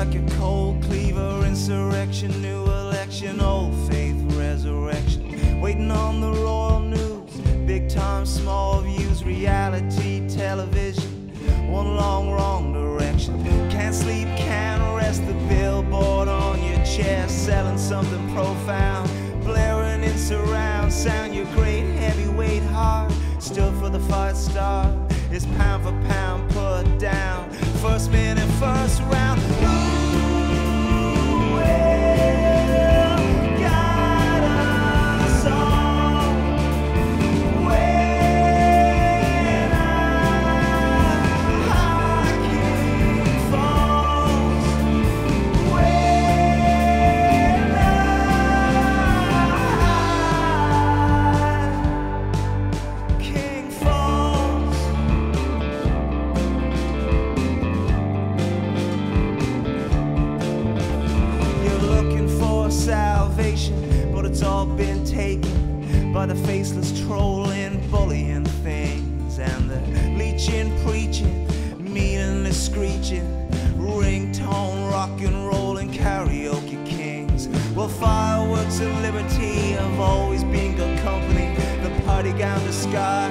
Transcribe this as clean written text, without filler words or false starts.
like a cold cleaver, insurrection, new election, old faith, resurrection. Waiting on the royal news, big time, small views, reality television, one long wrong direction. Can't sleep, can't rest, the billboard on your chest, selling something profound, blaring in surround sound. Your great heavyweight heart, still for the fight star, it's pound for pound put down, first minute, first round. Salvation, but it's all been taken by the faceless trolling, bullying things, and the leeching, preaching, meaningless screeching, ringtone, rock and roll and karaoke kings. Well, fireworks and liberty have always been good company. The party gown, the sky,